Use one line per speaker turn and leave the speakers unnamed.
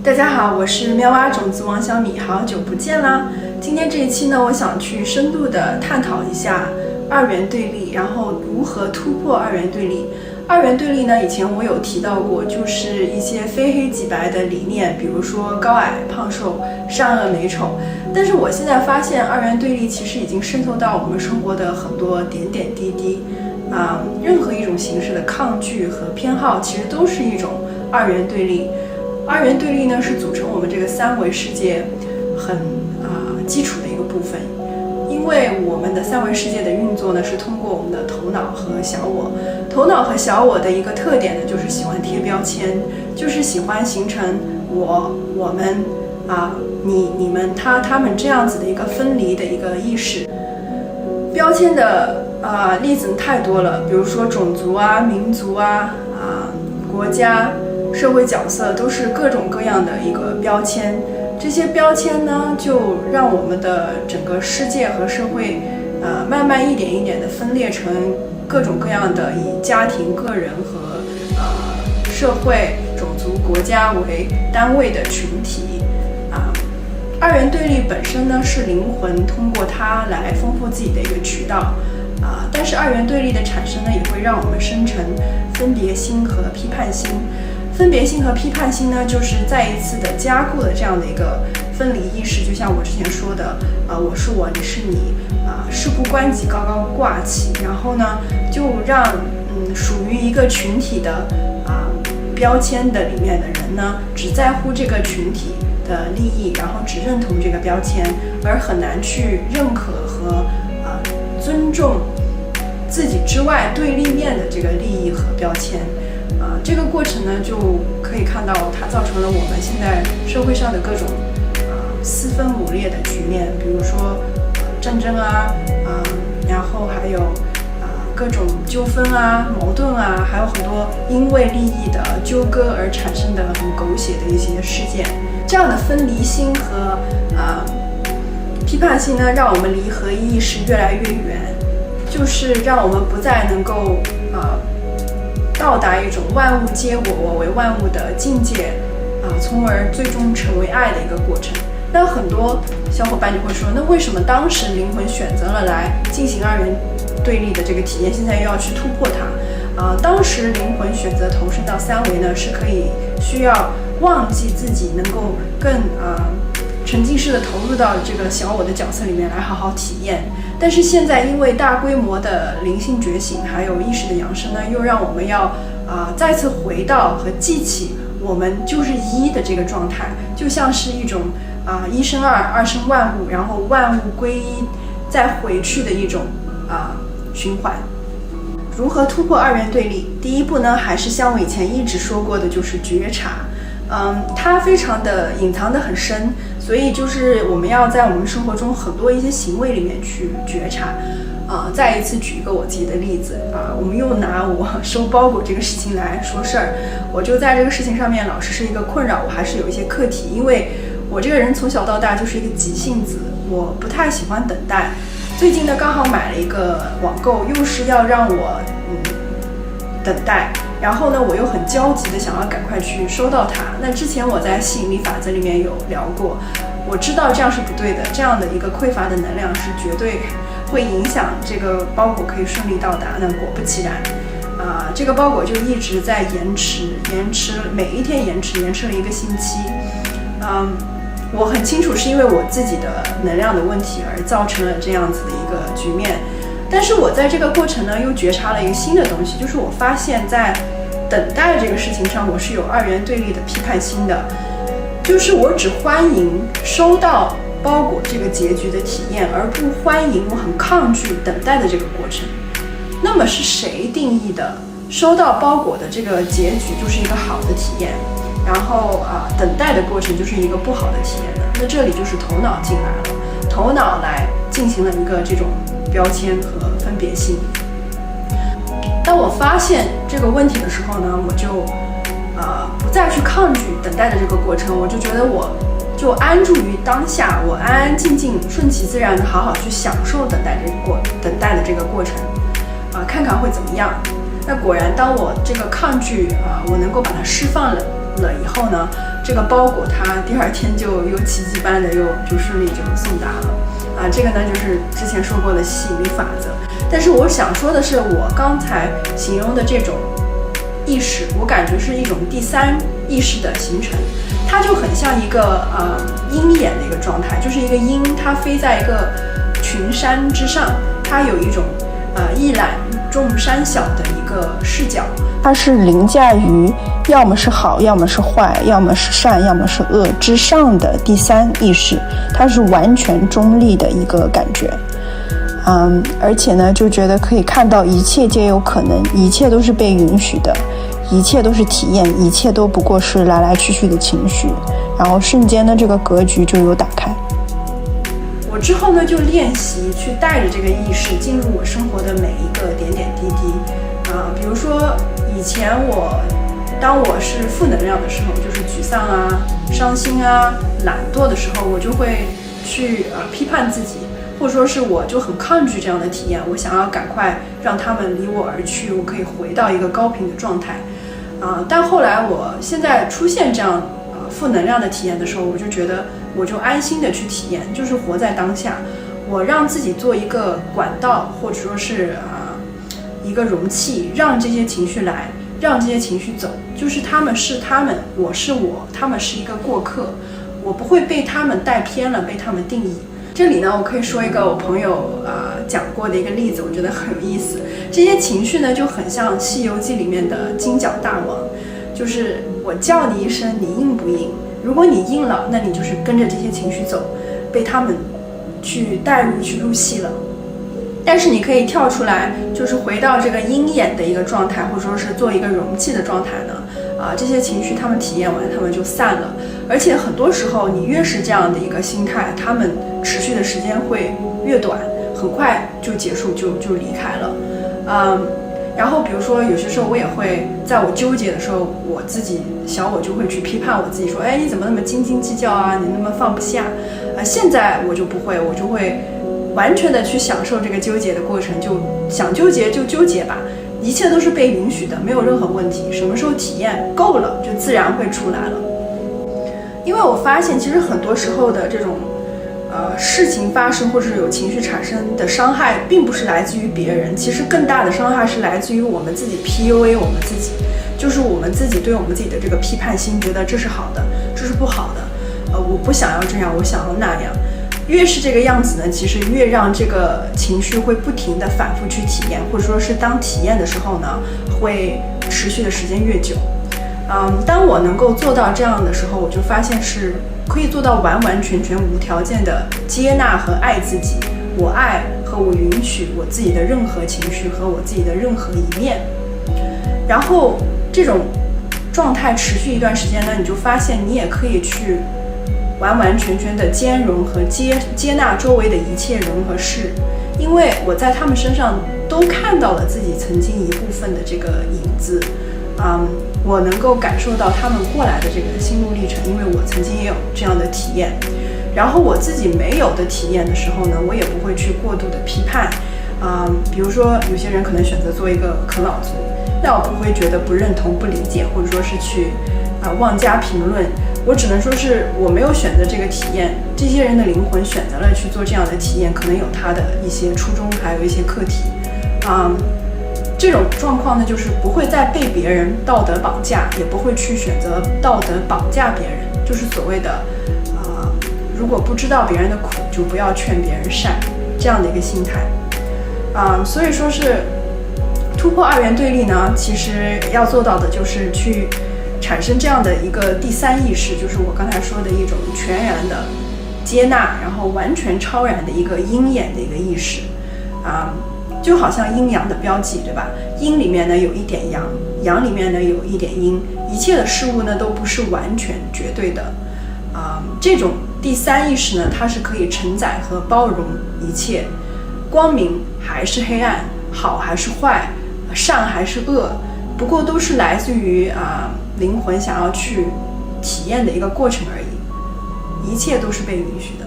大家好，我是喵蛙种子王小米，好久不见啦！今天这一期呢，我想去深度的探讨一下二元对立，然后如何突破二元对立。二元对立呢，以前我有提到过，就是一些非黑即白的理念，比如说高矮胖瘦、善恶美丑。但是我现在发现，二元对立其实已经渗透到我们生活的很多点点滴滴。任何一种形式的抗拒和偏好，其实都是一种二元对立。二元对立呢，是组成我们这个三维世界很基础的一个部分。因为我们的三维世界的运作呢，是通过我们的头脑和小我。头脑和小我的一个特点呢，就是喜欢贴标签，就是喜欢形成我们你们他们这样子的一个分离的一个意识。标签的例子太多了，比如说种族民族国家、社会角色，都是各种各样的一个标签。这些标签呢，就让我们的整个世界和社会慢慢一点一点的分裂成各种各样的以家庭、个人和社会、种族、国家为单位的群体。二元对立本身呢，是灵魂通过它来丰富自己的一个渠道。但是二元对立的产生呢，也会让我们生成分别心和批判心。分别心和批判心呢，就是再一次的加固了这样的一个分离意识。就像我之前说的，我是我，你是你，事不关己高高挂起，然后呢，就让属于一个群体的标签的里面的人呢，只在乎这个群体的利益，然后只认同这个标签，而很难去认可和尊重自己之外对立面的这个利益和标签。这个过程呢，就可以看到它造成了我们现在社会上的各种四分五裂的局面，比如说战争然后还有各种纠纷矛盾还有很多因为利益的纠葛而产生的很狗血的一些事件。这样的分离心和批判心呢，让我们离合一意识越来越远，就是让我们不再能够到达一种万物皆我为万物的境界从而最终成为爱的一个过程。那很多小伙伴就会说，那为什么当时灵魂选择了来进行二元对立的这个体验，现在又要去突破它？当时灵魂选择投身到三维呢，是可以需要忘记自己，能够更沉浸式的投入到这个小我的角色里面来好好体验。但是现在因为大规模的灵性觉醒还有意识的扬升呢，又让我们要再次回到和记起我们就是一的这个状态，就像是一种一生二，二生万物，然后万物归一再回去的一种循环。如何突破二元对立？第一步呢，还是像我以前一直说过的，就是觉察。它非常的隐藏得很深，所以就是我们要在我们生活中很多一些行为里面去觉察。再一次举一个我自己的例子我们又拿我收包裹这个事情来说事儿。我就在这个事情上面老是一个困扰，我还是有一些课题，因为我这个人从小到大就是一个急性子，我不太喜欢等待。最近呢，刚好买了一个网购，又是要让我等待，然后呢，我又很焦急的想要赶快去收到它。那之前我在吸引力法则里面有聊过，我知道这样是不对的，这样的一个匮乏的能量是绝对会影响这个包裹可以顺利到达。那果不其然，这个包裹就一直在延迟，每一天延迟了1个星期。我很清楚是因为我自己的能量的问题而造成了这样子的一个局面。但是我在这个过程呢，又觉察了一个新的东西，就是我发现在等待这个事情上，我是有二元对立的批判心的，就是我只欢迎收到包裹这个结局的体验，而不欢迎我很抗拒等待的这个过程。那么是谁定义的收到包裹的这个结局就是一个好的体验，然后等待的过程就是一个不好的体验呢？那这里就是头脑进来了，头脑来进行了一个这种标签和分别心。当我发现这个问题的时候呢，我就不再去抗拒等待的这个过程，我就觉得我就安住于当下，我安安静静、顺其自然的好好去享受等待的这个过程看看会怎么样。那果然，当我这个抗拒我能够把它释放了以后呢，这个包裹它第二天就有奇迹般的就顺利就送达了。这个呢就是之前说过的吸引力法则。但是我想说的是，我刚才形容的这种意识，我感觉是一种第三意识的形成，它就很像一个鹰眼的一个状态，就是一个鹰，它飞在一个群山之上，它有一种一览众山小的一个视角，它是凌驾于要么是好，要么是坏，要么是善，要么是恶之上的第三意识，它是完全中立的一个感觉。而且呢，就觉得可以看到一切皆有可能，一切都是被允许的，一切都是体验，一切都不过是来来去去的情绪，然后瞬间的这个格局就有打开。我之后呢就练习去带着这个意识进入我生活的每一个点点滴滴。比如说以前当我是负能量的时候，就是沮丧啊、伤心啊、懒惰的时候，我就会去批判自己。或者说是我就很抗拒这样的体验，我想要赶快让他们离我而去，我可以回到一个高频的状态。但后来我现在出现这样负能量的体验的时候，我就觉得我就安心的去体验，就是活在当下，我让自己做一个管道，或者说是一个容器，让这些情绪来，让这些情绪走，就是他们是他们，我是我，他们是一个过客，我不会被他们带偏了，被他们定义。这里呢，我可以说一个我朋友讲过的一个例子，我觉得很有意思。这些情绪呢就很像《西游记》里面的金角大王，就是我叫你一声，你应不应？如果你应了，那你就是跟着这些情绪走，被他们去带入去入戏了。但是你可以跳出来，就是回到这个鹰眼的一个状态，或者说是做一个容器的状态呢。这些情绪他们体验完，他们就散了。而且很多时候，你越是这样的一个心态，他们持续的时间会越短，很快就结束，就离开了。然后比如说有些时候我也会在我纠结的时候，我自己小我就会去批判我自己说，你怎么那么斤斤计较啊，你那么放不下。现在我就不会，我就会完全的去享受这个纠结的过程，就想纠结就纠结吧，一切都是被允许的，没有任何问题。什么时候体验够了，就自然会出来了。因为我发现其实很多时候的这种事情发生或者有情绪产生的伤害，并不是来自于别人，其实更大的伤害是来自于我们自己 PUA 我们自己，就是我们自己对我们自己的这个批判心，觉得这是好的，这是不好的，我不想要这样，我想要那样。越是这个样子呢，其实越让这个情绪会不停的反复去体验，或者说是当体验的时候呢，会持续的时间越久。当我能够做到这样的时候，我就发现是可以做到完完全全无条件的接纳和爱自己，我爱和我允许我自己的任何情绪和我自己的任何一面。然后这种状态持续一段时间呢，你就发现你也可以去完完全全的兼容和接纳周围的一切人和事，因为我在他们身上都看到了自己曾经一部分的这个影子。我能够感受到他们过来的这个心路历程，因为我曾经也有这样的体验。然后我自己没有的体验的时候呢，我也不会去过度的批判。比如说有些人可能选择做一个啃老族，那我不会觉得不认同、不理解，或者说是去妄加评论。我只能说是我没有选择这个体验，这些人的灵魂选择了去做这样的体验，可能有他的一些初衷，还有一些课题。这种状况呢，就是不会再被别人道德绑架，也不会去选择道德绑架别人，就是所谓的如果不知道别人的苦，就不要劝别人善，这样的一个心态。所以说是突破二元对立呢，其实要做到的就是去产生这样的一个第三意识，就是我刚才说的一种全然的接纳，然后完全超然的一个鹰眼的一个意识。就好像阴阳的标记，对吧？阴里面呢有一点阳，阳里面呢有一点阴，一切的事物呢都不是完全绝对的。这种第三意识呢，它是可以承载和包容一切，光明还是黑暗，好还是坏，善还是恶，不过都是来自于灵魂想要去体验的一个过程而已，一切都是被允许的。